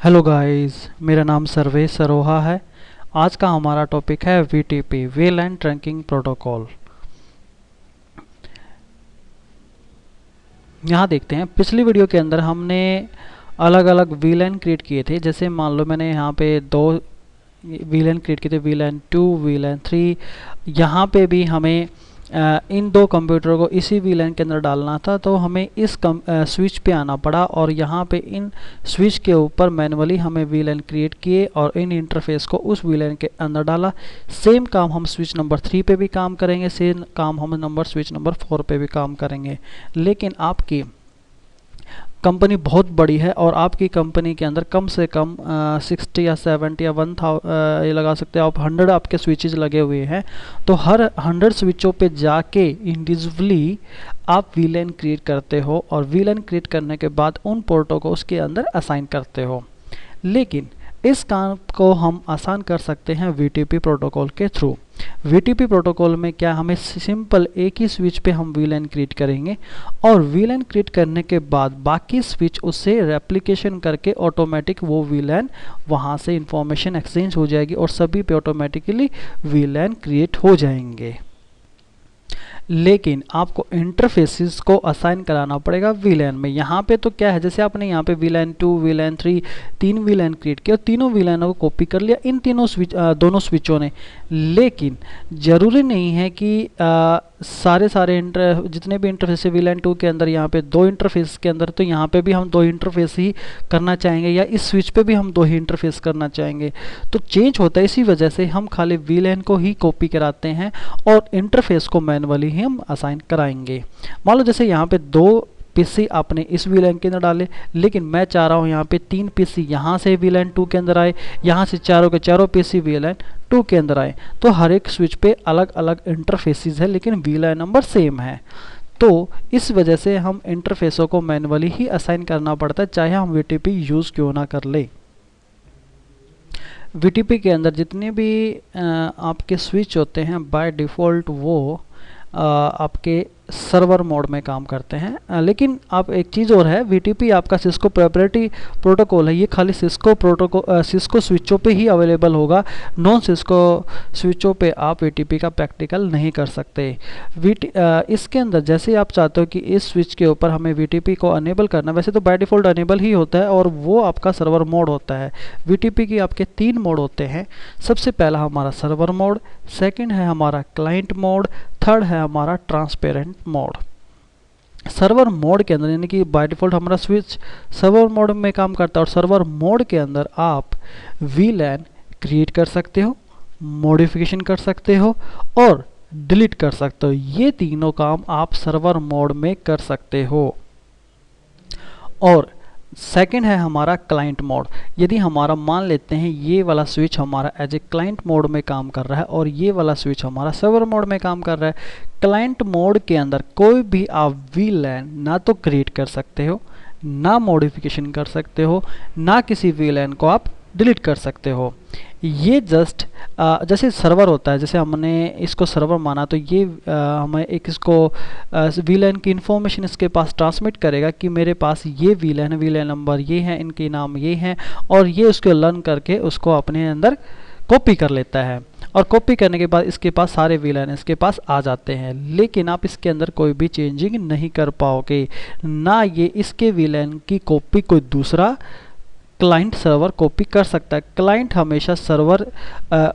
Hello guys, मेरा नाम सर्वेश सरोहा है। आज का हमारा टॉपिक है वीटीपी वीलैन ट्रंकिंग प्रोटोकॉल। यहाँ देखते हैं, पिछली वीडियो के अंदर हमने अलग अलग वीलैन क्रिएट किए थे। जैसे मान लो मैंने यहाँ पे दो वीलैन क्रिएट किए थे, वीलैन 2, वीलैन 3। यहाँ पे भी हमें इन दो कंप्यूटरों को इसी वीलैन के अंदर डालना था, तो हमें इस स्विच पे आना पड़ा और यहाँ पे इन स्विच के ऊपर मैनुअली हमें वीलैन क्रिएट किए और इन इंटरफेस को उस वीलैन के अंदर डाला। सेम काम हम स्विच नंबर 3 पे भी काम करेंगे, सेम काम हम स्विच नंबर 4 पे भी काम करेंगे। लेकिन आपकी कंपनी बहुत बड़ी है और आपकी कंपनी के अंदर कम से कम 60 या 70 या 1000 ये लगा सकते हैं आप, 100 आपके स्विचेस लगे हुए हैं। तो हर 100 स्विचों पे जाके इंडिविजुअली आप वीलैन क्रिएट करते हो और वीलैन क्रिएट करने के बाद उन पोर्टों को उसके अंदर असाइन करते हो। लेकिन इस काम को हम आसान कर सकते हैं वीटीपी प्रोटोकॉल के थ्रू। वीटीपी प्रोटोकॉल में क्या, हमें सिंपल एक ही स्विच पे हम वीलैन क्रिएट करेंगे और वीलैन क्रिएट करने के बाद बाकी स्विच उससे रेप्लिकेशन करके ऑटोमेटिक वो वीलैन वहाँ से इंफॉर्मेशन एक्सचेंज हो जाएगी और सभी पे ऑटोमेटिकली वीलैन क्रिएट हो जाएंगे। लेकिन आपको इंटरफेसेस को असाइन कराना पड़ेगा वीलैन में। यहाँ पे तो क्या है, जैसे आपने यहाँ पे वीलैन 2, वीलैन 3 तीन वीलैन क्रिएट किया और तीनों वीलैनों को कॉपी कर लिया इन तीनों दोनों स्विचों ने। लेकिन ज़रूरी नहीं है कि सारे जितने भी इंटरफेस है वीलैन 2 के अंदर, यहाँ पे 2 इंटरफेस के अंदर, तो यहाँ पे भी हम 2 इंटरफेस ही करना चाहेंगे या इस स्विच पे भी हम 2 ही इंटरफेस करना चाहेंगे। तो चेंज होता है, इसी वजह से हम खाली वीलैन को ही कॉपी कराते हैं और इंटरफेस को मैनुअली ही हम असाइन कराएंगे। मान लो जैसे यहाँ पे 2 पीसी आपने इस वीलैन के अंदर डाले, लेकिन मैं चाह रहा हूँ यहाँ पे 3 पीसी यहाँ से वीलैन 2 के अंदर आए, यहाँ से चारों के चारों पीसी वीलैन 2 के अंदर आए। तो हर एक स्विच पे अलग अलग इंटरफेसेस है लेकिन वीलैन नंबर सेम है। तो इस वजह से हम इंटरफेसों को मैनुअली ही असाइन करना पड़ता है, चाहे हम वीटीपी यूज़ क्यों ना कर ले। वीटीपी के अंदर जितने भी आपके स्विच होते हैं बाय डिफ़ॉल्ट वो आपके सर्वर मोड में काम करते हैं। लेकिन आप एक चीज़ और है, वीटीपी आपका सिस्को प्रोप्राइटरी प्रोटोकॉल है, ये खाली सिस्को प्रोटोकॉल सिस्को स्विचों पे ही अवेलेबल होगा। नॉन सिस्को स्विचों पे आप वीटीपी का प्रैक्टिकल नहीं कर सकते। इसके अंदर जैसे आप चाहते हो कि इस स्विच के ऊपर हमें वीटीपी को अनेबल करना, वैसे तो बाय डिफ़ॉल्ट अनेबल ही होता है और वो आपका सर्वर मोड होता है। वीटीपी की आपके 3 मोड होते हैं। सबसे पहला हमारा सर्वर मोड, सेकेंड है हमारा क्लाइंट मोड, थर्ड है हमारा ट्रांसपेरेंट मोड। सर्वर मोड के अंदर यानी कि बाय डिफ़ॉल्ट हमारा स्विच सर्वर मोड में काम करता है और सर्वर मोड के अंदर आप वीलैन क्रिएट कर सकते हो, मॉडिफिकेशन कर सकते हो और डिलीट कर सकते हो। ये तीनों काम आप सर्वर मोड में कर सकते हो। और सेकंड है हमारा क्लाइंट मोड। यदि हमारा मान लेते हैं ये वाला स्विच हमारा एज ए क्लाइंट मोड में काम कर रहा है और ये वाला स्विच हमारा सर्वर मोड में काम कर रहा है। क्लाइंट मोड के अंदर कोई भी आप वीलैन ना तो क्रिएट कर सकते हो, ना मॉडिफिकेशन कर सकते हो, ना किसी वीलैन को आप डिलीट कर सकते हो। ये जस्ट जैसे सर्वर होता है, जैसे हमने इसको सर्वर माना तो ये हमें एक इसको वीलैन की इंफॉर्मेशन इसके पास ट्रांसमिट करेगा कि मेरे पास ये वीलैन है, वीलैन नंबर ये है, इनके नाम ये हैं और ये उसको लर्न करके उसको अपने अंदर कॉपी कर लेता है और कॉपी करने के बाद इसके पास सारे वीलैन इसके पास आ जाते हैं। लेकिन आप इसके अंदर कोई भी चेंजिंग नहीं कर पाओगे, ना ये इसके वीलैन की कॉपी कोई दूसरा क्लाइंट सर्वर कॉपी कर सकता है। क्लाइंट हमेशा सर्वर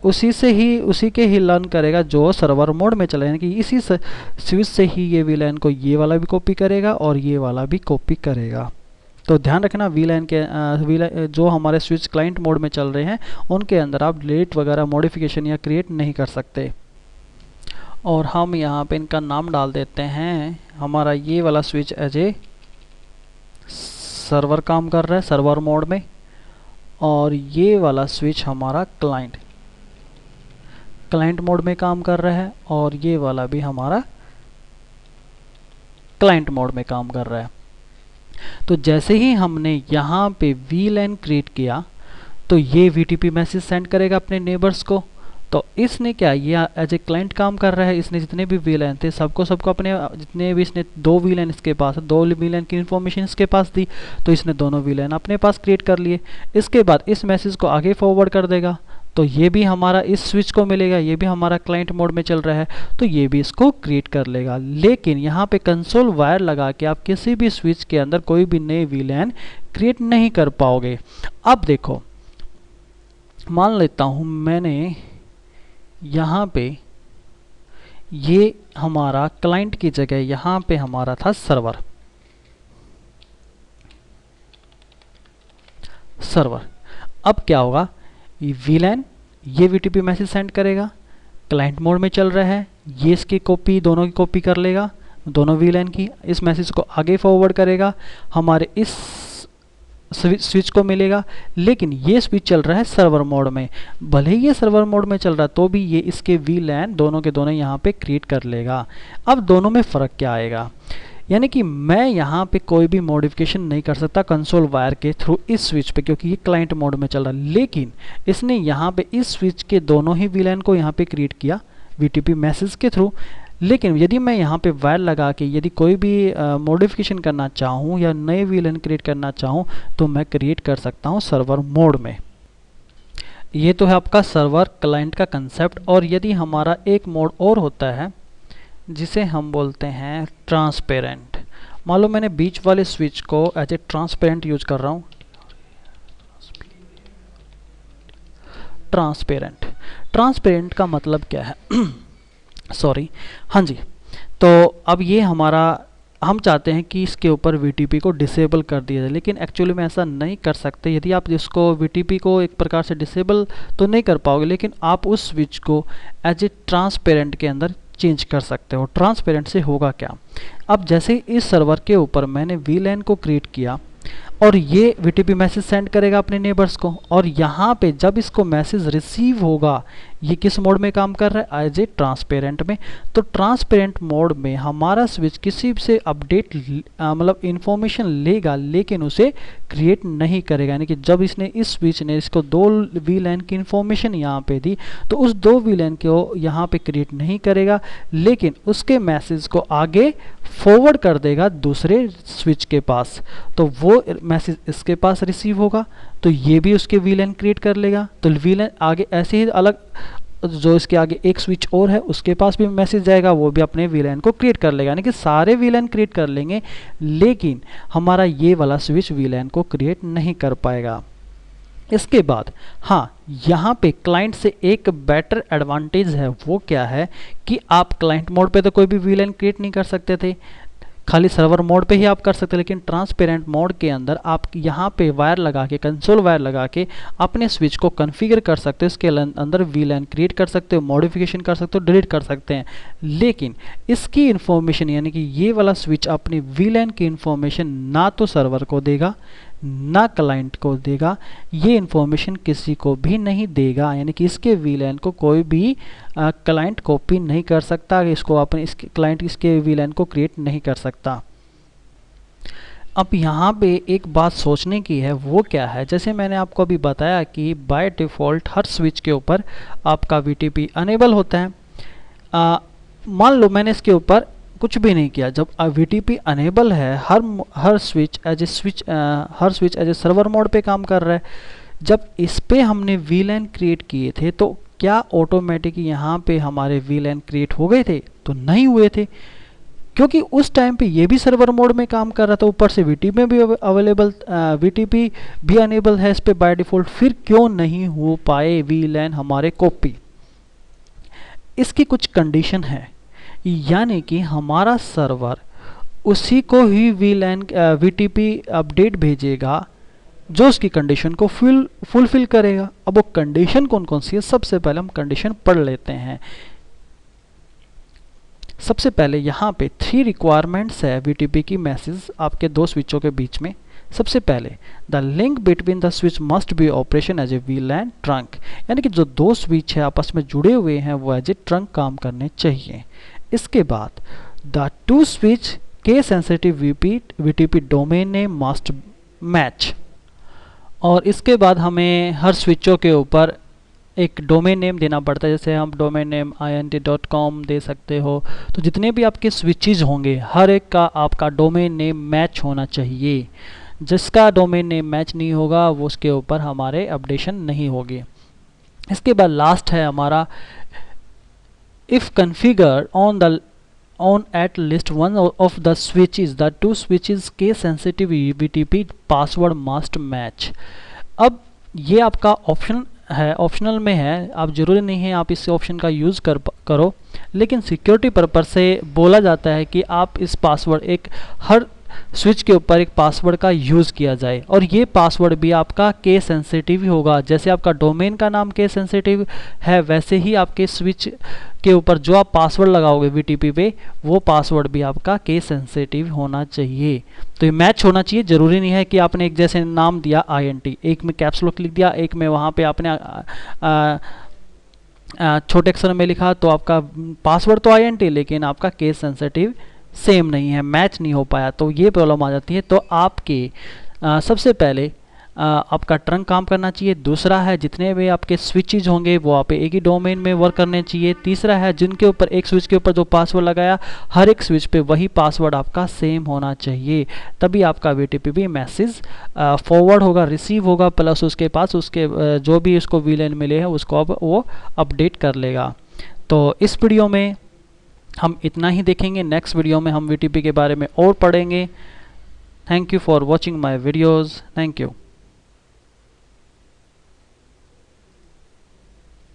उसी के ही लर्न करेगा जो सर्वर मोड में चले, यानी कि इसी स्विच से ही ये वीलैन को ये वाला भी कॉपी करेगा और ये वाला भी कॉपी करेगा। तो ध्यान रखना, वीलैन जो हमारे स्विच क्लाइंट मोड में चल रहे हैं उनके अंदर आप डिलीट वगैरह मॉडिफिकेशन या क्रिएट नहीं कर सकते। और हम यहाँ पे इनका नाम डाल देते हैं, हमारा ये वाला स्विच एज ए सर्वर काम कर रहा है सर्वर मोड में और ये वाला स्विच हमारा क्लाइंट मोड में काम कर रहा है और ये वाला भी हमारा क्लाइंट मोड में काम कर रहा है। तो जैसे ही हमने यहाँ पे वीलैन क्रिएट किया तो ये वीटीपी मैसेज सेंड करेगा अपने नेबर्स को। तो इसने क्या, ये एज ए क्लाइंट काम कर रहा है, इसने जितने भी वीलैन थे सबको अपने जितने भी, इसने 2 वीलैन इसके पास, 2 वीलैन की इन्फॉर्मेशन इसके पास दी, तो इसने दोनों वीलैन अपने पास क्रिएट कर लिए। इसके बाद इस मैसेज को आगे फॉरवर्ड कर देगा, तो ये भी हमारा इस स्विच को मिलेगा, ये भी हमारा क्लाइंट मोड में चल रहा है, तो ये भी इसको क्रिएट कर लेगा। लेकिन यहाँ पे कंसोल वायर लगा के आप किसी भी स्विच के अंदर कोई भी नए वीलैन क्रिएट नहीं कर पाओगे। अब देखो, मान लेता हूँ मैंने यहाँ पे ये हमारा क्लाइंट की जगह यहाँ पे हमारा था सर्वर। अब क्या होगा, ये वीलैन ये वीटीपी मैसेज सेंड करेगा, क्लाइंट मोड में चल रहा है, ये इसकी कॉपी, दोनों की कॉपी कर लेगा, दोनों वीलैन की, इस मैसेज को आगे फॉरवर्ड करेगा, हमारे इस स्विच को मिलेगा। लेकिन ये स्विच चल रहा है सर्वर मोड में, भले ही ये सर्वर मोड में चल रहा है तो भी ये इसके वीलैन दोनों के दोनों यहाँ पे क्रिएट कर लेगा। अब दोनों में फ़र्क क्या आएगा, यानी कि मैं यहाँ पे कोई भी मॉडिफिकेशन नहीं कर सकता कंसोल वायर के थ्रू इस स्विच पे, क्योंकि ये क्लाइंट मोड में चल रहा है। लेकिन इसने यहाँ पे इस स्विच के दोनों ही वीलैन को यहाँ पे क्रिएट किया वीटीपी मैसेज के थ्रू। लेकिन यदि मैं यहाँ पे वायर लगा के यदि कोई भी मॉडिफिकेशन करना चाहूँ या नए वीलैन क्रिएट करना चाहूँ तो मैं क्रिएट कर सकता हूँ सर्वर मोड में। ये तो है आपका सर्वर क्लाइंट का कंसेप्ट। और यदि हमारा एक मोड और होता है जिसे हम बोलते हैं ट्रांसपेरेंट। मान लो मैंने बीच वाले स्विच को एज ए ट्रांसपेरेंट यूज कर रहा हूँ। ट्रांसपेरेंट का मतलब क्या है सॉरी, हाँ जी, तो अब ये हमारा, हम चाहते हैं कि इसके ऊपर VTP को डिसेबल कर दिया जाए, लेकिन एक्चुअली में ऐसा नहीं कर सकते। यदि आप इसको VTP को एक प्रकार से डिसेबल तो नहीं कर पाओगे, लेकिन आप उस स्विच को एज ए ट्रांसपेरेंट के अंदर चेंज कर सकते हो। ट्रांसपेरेंट से होगा क्या, अब जैसे इस सर्वर के ऊपर मैंने वीलैन को क्रिएट किया और ये VTP मैसेज सेंड करेगा अपने नेबर्स को, और यहाँ पे जब इसको मैसेज रिसीव होगा, ये किस मोड में काम कर रहा है, एज ए ट्रांसपेरेंट में। तो ट्रांसपेरेंट मोड में हमारा स्विच किसी से अपडेट मतलब इंफॉर्मेशन लेगा, लेकिन उसे क्रिएट नहीं करेगा। यानी कि जब इसने इस स्विच ने इसको 2 वीलैन की इंफॉर्मेशन यहाँ पे दी, तो उस 2 वीलैन को यहाँ पे क्रिएट नहीं करेगा, लेकिन उसके मैसेज को आगे फॉरवर्ड कर देगा दूसरे स्विच के पास। तो वो मैसेज इसके पास रिसीव होगा, तो ये भी उसके वीलैन क्रिएट कर लेगा। तो वीलैन आगे ऐसे ही अलग, जो इसके आगे एक स्विच और है उसके पास भी मैसेज जाएगा, वो भी अपने वीलैन को क्रिएट कर लेगा। यानी कि सारे वीलैन क्रिएट कर लेंगे, लेकिन हमारा ये वाला स्विच वीलैन को क्रिएट नहीं कर पाएगा। इसके बाद हाँ, यहाँ पे क्लाइंट से एक बेटर एडवांटेज है, वो क्या है कि आप क्लाइंट मोड पे तो कोई भी वीलैन क्रिएट नहीं कर सकते थे, खाली सर्वर मोड पे ही आप कर सकते हैं। लेकिन ट्रांसपेरेंट मोड के अंदर आप यहाँ पे वायर लगा के, कंसोल वायर लगा के अपने स्विच को कॉन्फ़िगर कर सकते हो, इसके अंदर वीलैन क्रिएट कर सकते हो, मॉडिफिकेशन कर सकते हो, डिलीट कर सकते हैं। लेकिन इसकी इन्फॉर्मेशन, यानी कि ये वाला स्विच अपनी वीलैन की इन्फॉर्मेशन ना तो सर्वर को देगा ना क्लाइंट को देगा, ये इन्फॉर्मेशन किसी को भी नहीं देगा। यानी कि इसके वीलैन को कोई भी क्लाइंट कॉपी नहीं कर सकता, इसको अपने इसके क्लाइंट इसके वीलैन को क्रिएट नहीं कर सकता। अब यहाँ पे एक बात सोचने की है, वो क्या है, जैसे मैंने आपको अभी बताया कि बाय डिफ़ॉल्ट हर स्विच के ऊपर आपका VTP अनेबल होता है। मान लो मैंने इसके ऊपर कुछ भी नहीं किया, जब VTP अनेबल है, हर switch as a server mode पे काम कर रहा है। जब इस पे हमने वीलैन क्रिएट किए थे, तो क्या ऑटोमेटिक यहाँ पे हमारे वीलैन क्रिएट हो गए थे? तो नहीं हुए थे, क्योंकि उस टाइम पे ये भी सर्वर मोड में काम कर रहा था, ऊपर से VTP में भी अवेलेबल, VTP भी अनेबल है इस पे बाय डिफ़ॉल्ट। फिर क्यों नहीं हो पाए वीलैन हमारे कॉपी? इसकी कुछ कंडीशन है, यानी कि हमारा सर्वर उसी को ही वीलैन VTP अपडेट भेजेगा जो उसकी कंडीशन को फुलफिल करेगा। अब वो कंडीशन कौन कौन सी है, सबसे पहले हम कंडीशन पढ़ लेते हैं। सबसे पहले यहाँ पे 3 रिक्वायरमेंट्स है VTP की मैसेज आपके 2 स्विचों के बीच में। सबसे पहले the link between the switch must be operation as a VLAN trunk, यानी कि जो 2 स्विच है आपस में जुड़े हुए हैं वो एज ए ट्रंक काम करने चाहिए। इसके बाद द 2 स्विच के sensitive VTP domain name must match, और इसके बाद हमें हर स्विचों के ऊपर एक डोमेन नेम देना पड़ता है, जैसे हम डोमेन नेम int.com दे सकते हो। तो जितने भी आपके स्विचेज होंगे हर एक का आपका डोमेन नेम मैच होना चाहिए। जिसका डोमेन नेम मैच नहीं होगा वो उसके ऊपर हमारे अपडेशन नहीं होगी। इसके बाद लास्ट है हमारा if configured on at least one of the switches, the two switches case sensitive BTP password must match। अब ये आपका ऑप्शन है, ऑप्शनल में है, आप जरूरी नहीं है आप इस ऑप्शन का यूज़ करो, लेकिन सिक्योरिटी पर्पज से बोला जाता है कि आप इस पासवर्ड एक हर स्विच के ऊपर एक पासवर्ड का यूज़ किया जाए, और ये पासवर्ड भी आपका केस सेंसिटिव ही होगा। जैसे आपका डोमेन का नाम केस सेंसिटिव है वैसे ही आपके स्विच के ऊपर जो आप पासवर्ड लगाओगे VTP पे वो पासवर्ड भी आपका केस सेंसिटिव होना चाहिए। तो ये मैच होना चाहिए, ज़रूरी नहीं है कि आपने एक जैसे नाम दिया INT, एक में कैप्स लॉक लिख दिया, एक में वहाँ पे आपने छोटे अक्षर में लिखा, तो आपका पासवर्ड तो INT लेकिन आपका केस सेंसिटिव सेम नहीं है, मैच नहीं हो पाया, तो ये प्रॉब्लम आ जाती है। तो आपके सबसे पहले आपका ट्रंक काम करना चाहिए। दूसरा है जितने भी आपके स्विचेज होंगे वो आप एक ही डोमेन में वर्क करने चाहिए। तीसरा है जिनके ऊपर एक स्विच के ऊपर जो पासवर्ड लगाया हर एक स्विच पे वही पासवर्ड आपका सेम होना चाहिए, तभी आपका VTP भी मैसेज फॉरवर्ड होगा, रिसीव होगा, प्लस उसके पास उसके जो भी उसको VLAN मिले हैं उसको अब वो अपडेट कर लेगा। तो इस वीडियो में हम इतना ही देखेंगे, नेक्स्ट वीडियो में हम VTP के बारे में और पढ़ेंगे। Thank you for watching my videos, thank you.